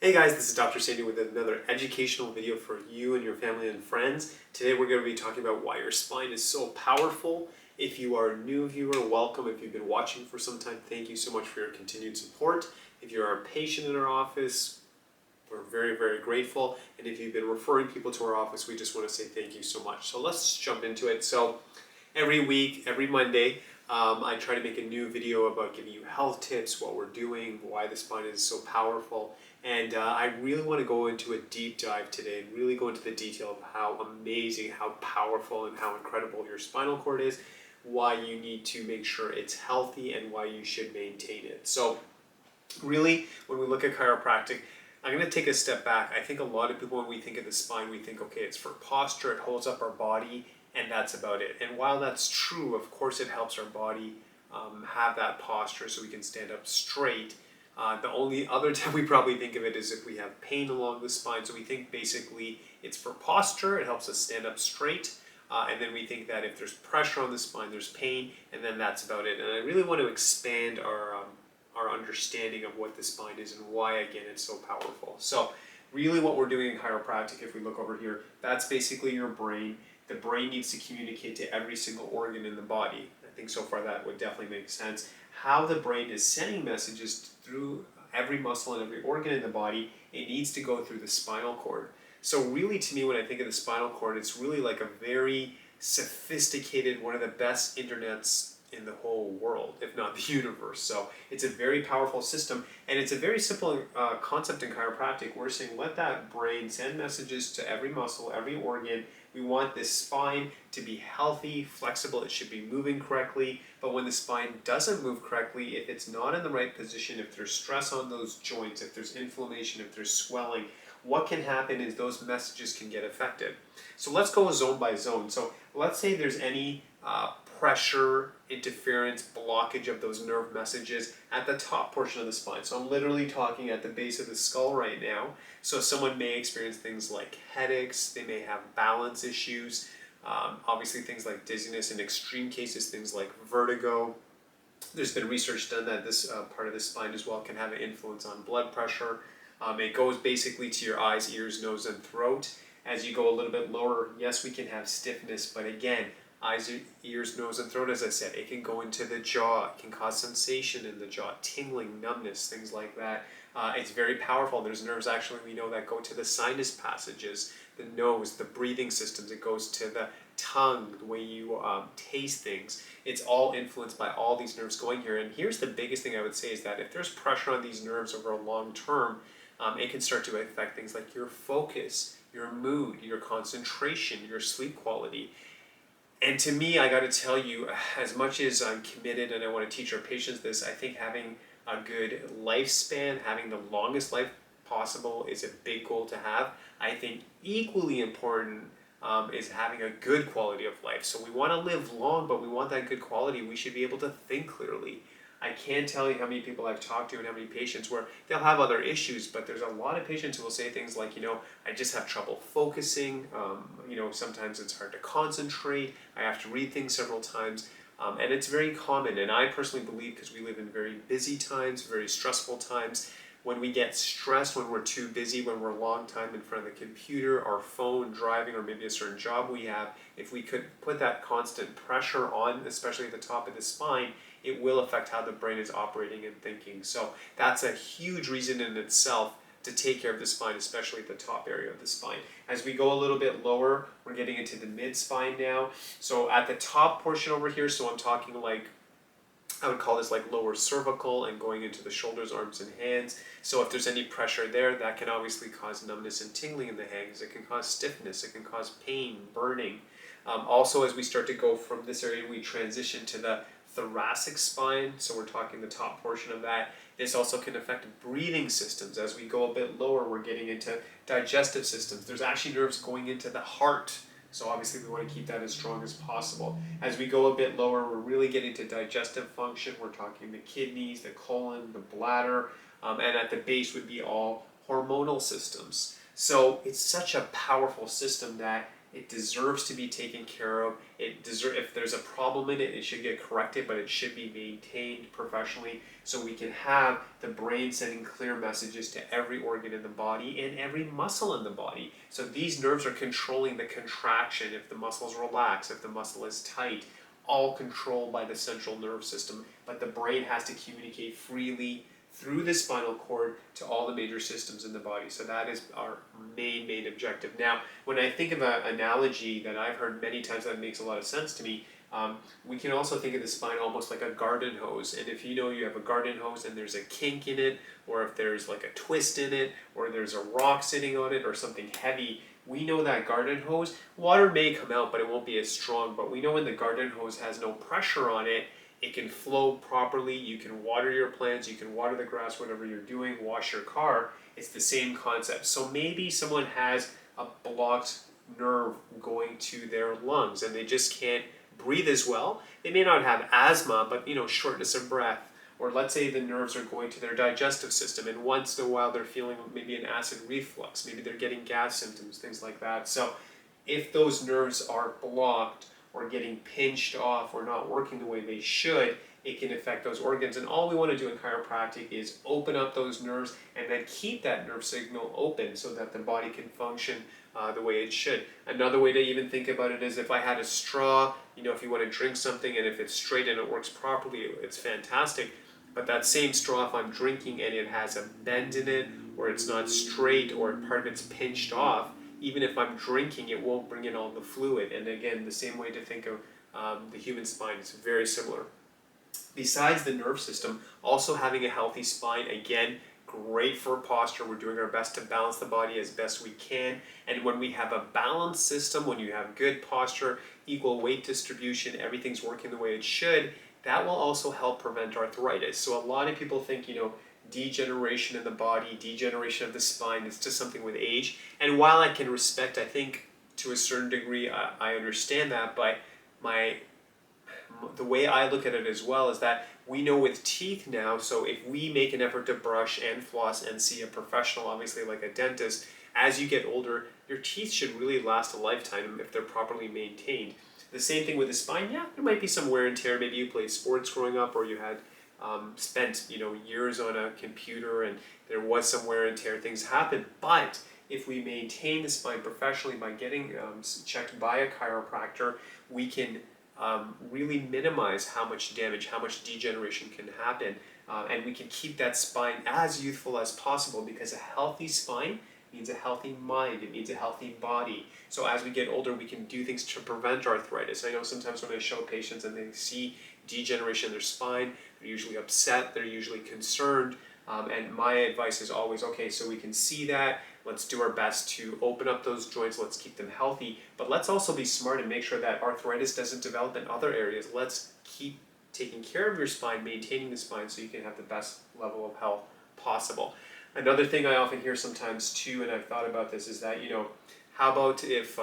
Hey guys, this is Dr. Sandy with another educational video for you and your family and friends. Today we're going to be talking about why your spine is so powerful. If you are a new viewer, welcome. If you've been watching for some time, thank you so much for your continued support. If you're a patient in our office, we're very, very grateful. And if you've been referring people to our office, we just want to say thank you so much. So let's jump into it. So every week, every Monday, I try to make a new video about giving you health tips, what we're doing, why the spine is so powerful. And I really want to go into a deep dive today and really go into the detail of how amazing, how powerful, and how incredible your spinal cord is, why you need to make sure it's healthy, and why you should maintain it. So really, when we look at chiropractic, I'm going to take a step back. I think a lot of people, when we think of the spine, we think, okay, it's for posture, it holds up our body, and that's about it. And while that's true, of course, it helps our body have that posture so we can stand up straight. The only other time we probably think of it is if we have pain along the spine. So we think basically it's for posture, it helps us stand up straight. And then we think that if there's pressure on the spine, there's pain, and then that's about it. And I really want to expand our understanding of what the spine is and why, again, it's so powerful. So really what we're doing in chiropractic, if we look over here, that's basically your brain. The brain needs to communicate to every single organ in the body. I think so far that would definitely make sense. How the brain is sending messages through every muscle and every organ in the body, it needs to go through the spinal cord. So really, to me, when I think of the spinal cord, it's really like a very sophisticated, one of the best internets in the whole world, if not the universe. So it's a very powerful system, and it's a very simple concept in chiropractic. We're saying let that brain send messages to every muscle, every organ. We want this spine to be healthy, flexible, it should be moving correctly, but when the spine doesn't move correctly, if it's not in the right position, if there's stress on those joints, if there's inflammation, if there's swelling, what can happen is those messages can get affected. So let's go zone by zone. So let's say there's any pressure, interference, blockage of those nerve messages at the top portion of the spine. So I'm literally talking at the base of the skull right now. So someone may experience things like headaches, they may have balance issues, obviously things like dizziness, in extreme cases things like vertigo. There's been research done that this part of the spine as well can have an influence on blood pressure. It goes basically to your eyes, ears, nose, and throat. As you go a little bit lower, yes, we can have stiffness, but again, eyes, ears, nose, and throat, as I said, it can go into the jaw, it can cause sensation in the jaw, tingling, numbness, things like that. It's very powerful. There's nerves actually we know that go to the sinus passages, the nose, the breathing systems. It goes to the tongue, the way you taste things. It's all influenced by all these nerves going here. And here's the biggest thing I would say is that if there's pressure on these nerves over a long term, it can start to affect things like your focus, your mood, your concentration, your sleep quality. And to me, I got to tell you, as much as I'm committed and I want to teach our patients this, I think having a good lifespan, having the longest life possible is a big goal to have. I think equally important is having a good quality of life. So we want to live long, but we want that good quality. We should be able to think clearly. I can't tell you how many people I've talked to and how many patients where they'll have other issues, but there's a lot of patients who will say things like, I just have trouble focusing, sometimes it's hard to concentrate, I have to read things several times, and it's very common. And I personally believe, because we live in very busy times, very stressful times, when we get stressed, when we're too busy, when we're a long time in front of the computer, our phone, driving, or maybe a certain job we have, if we could put that constant pressure on, especially at the top of the spine, it will affect how the brain is operating and thinking. So that's a huge reason in itself to take care of the spine, especially at the top area of the spine. As we go a little bit lower, we're getting into the mid-spine now. So at the top portion over here, so I'm talking like, I would call this like lower cervical and going into the shoulders, arms, and hands. So if there's any pressure there, that can obviously cause numbness and tingling in the hands. It can cause stiffness, it can cause pain, burning. Also, as we start to go from this area, we transition to the thoracic spine, so we're talking the top portion of that. This also can affect breathing systems. As we go a bit lower, we're getting into digestive systems. There's actually nerves going into the heart, so obviously we want to keep that as strong as possible. As we go a bit lower, we're really getting to digestive function. We're talking the kidneys, the colon, the bladder, and at the base would be all hormonal systems. So it's such a powerful system that It deserves to be taken care of. If there's a problem in it, it should get corrected, but it should be maintained professionally so we can have the brain sending clear messages to every organ in the body and every muscle in the body. So these nerves are controlling the contraction, if the muscle is relaxed, if the muscle is tight, all controlled by the central nerve system. But the brain has to communicate freely through the spinal cord to all the major systems in the body. So that is our main objective. Now, when I think of an analogy that I've heard many times that makes a lot of sense to me, we can also think of the spine almost like a garden hose. And if you know you have a garden hose and there's a kink in it, or if there's like a twist in it, or there's a rock sitting on it, or something heavy, we know that garden hose, water may come out, but it won't be as strong. But we know when the garden hose has no pressure on it, it can flow properly. You can water your plants, you can water the grass, whatever you're doing, wash your car. It's the same concept. So maybe someone has a blocked nerve going to their lungs and they just can't breathe as well. They may not have asthma, but shortness of breath. Or let's say the nerves are going to their digestive system and once in a while they're feeling maybe an acid reflux, maybe they're getting gas symptoms, things like that. So if those nerves are blocked or getting pinched off or not working the way they should, it can affect those organs. And all we want to do in chiropractic is open up those nerves and then keep that nerve signal open so that the body can function the way it should. Another way to even think about it is if I had a straw, if you want to drink something and if it's straight and it works properly, it's fantastic. But that same straw, if I'm drinking and it has a bend in it, or it's not straight, or part of it's pinched off, even if I'm drinking, it won't bring in all the fluid. And again, the same way to think of the human spine is very similar. Besides the nerve system, also having a healthy spine, again, great for posture. We're doing our best to balance the body as best we can. And when we have a balanced system, when you have good posture, equal weight distribution, everything's working the way it should, that will also help prevent arthritis. So a lot of people think, degeneration in the body, degeneration of the spine, it's just something with age. And while I can respect, I think to a certain degree, I understand that, but the way I look at it as well is that we know with teeth now, so if we make an effort to brush and floss and see a professional, obviously like a dentist, as you get older, your teeth should really last a lifetime if they're properly maintained. The same thing with the spine, yeah, there might be some wear and tear. Maybe you played sports growing up or you had spent years on a computer and there was some wear and tear, things happen. But if we maintain the spine professionally by getting checked by a chiropractor, we can really minimize how much damage, how much degeneration can happen, and we can keep that spine as youthful as possible, because a healthy spine means a healthy mind, it means a healthy body. So as we get older, we can do things to prevent arthritis. I know sometimes when I show patients and they see degeneration in their spine, they're usually upset, they're usually concerned, and my advice is always, okay, so we can see that, let's do our best to open up those joints, let's keep them healthy, but let's also be smart and make sure that arthritis doesn't develop in other areas. Let's keep taking care of your spine, maintaining the spine so you can have the best level of health possible. Another thing I often hear sometimes too, and I've thought about this, is that, how about if,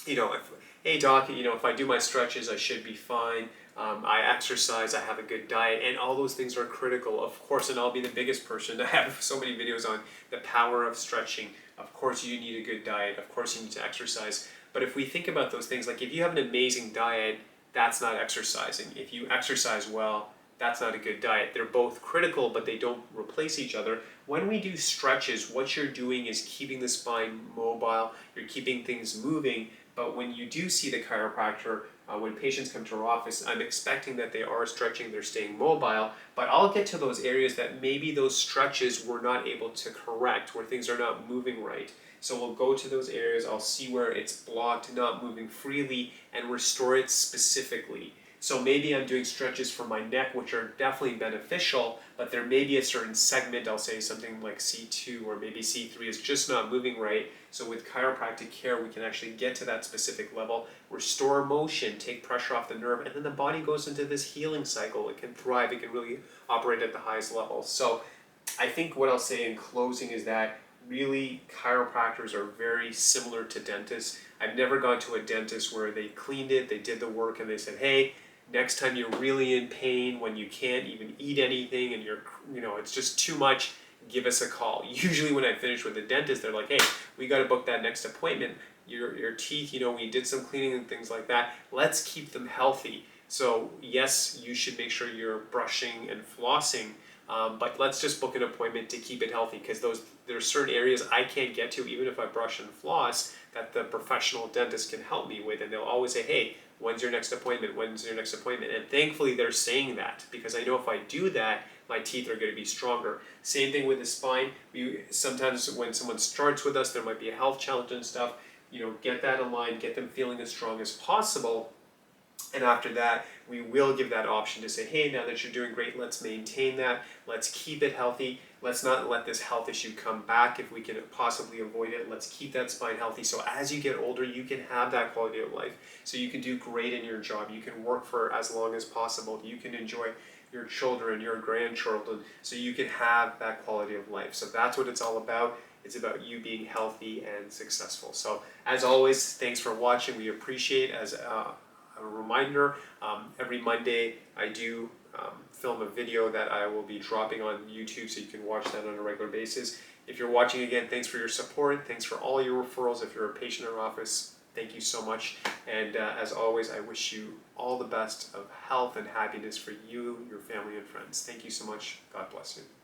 hey doc, if I do my stretches, I should be fine. I exercise, I have a good diet, and all those things are critical, of course, and I'll be the biggest person to have so many videos on the power of stretching. Of course you need a good diet, of course you need to exercise, but if we think about those things, like if you have an amazing diet, that's not exercising. If you exercise well, that's not a good diet. They're both critical, but they don't replace each other. When we do stretches, what you're doing is keeping the spine mobile, you're keeping things moving, but when you do see the chiropractor, when patients come to our office, I'm expecting that they are stretching, they're staying mobile, but I'll get to those areas that maybe those stretches were not able to correct, where things are not moving right. So we'll go to those areas, I'll see where it's blocked, not moving freely, and restore it specifically. So maybe I'm doing stretches for my neck, which are definitely beneficial, but there may be a certain segment, I'll say something like C2 or maybe C3 is just not moving right. So with chiropractic care, we can actually get to that specific level, restore motion, take pressure off the nerve, and then the body goes into this healing cycle. It can thrive, it can really operate at the highest level. So I think what I'll say in closing is that really chiropractors are very similar to dentists. I've never gone to a dentist where they cleaned it, they did the work, and they said, hey, next time you're really in pain, when you can't even eat anything and it's just too much, give us a call. Usually when I finish with a dentist, they're like, hey, we got to book that next appointment. your teeth, we did some cleaning and things like that. Let's keep them healthy. So yes, you should make sure you're brushing and flossing, but let's just book an appointment to keep it healthy, because there's certain areas I can't get to even if I brush and floss that the professional dentist can help me with, and they'll always say, hey, when's your next appointment? When's your next appointment? And thankfully they're saying that, because I know if I do that, my teeth are going to be stronger. Same thing with the spine. Sometimes when someone starts with us, there might be a health challenge and stuff. Get that in line, get them feeling as strong as possible. And after that, we will give that option to say, hey, now that you're doing great, let's maintain that. Let's keep it healthy. Let's not let this health issue come back if we can possibly avoid it. Let's keep that spine healthy. So as you get older, you can have that quality of life. So you can do great in your job. You can work for as long as possible. You can enjoy your children, your grandchildren, so you can have that quality of life. So that's what it's all about. It's about you being healthy and successful. So as always, thanks for watching. We appreciate, as a reminder, every Monday I do film a video that I will be dropping on YouTube, so you can watch that on a regular basis. If you're watching again, thanks for your support. Thanks for all your referrals. If you're a patient in our office, thank you so much. And as always, I wish you all the best of health and happiness for you, your family, and friends. Thank you so much. God bless you.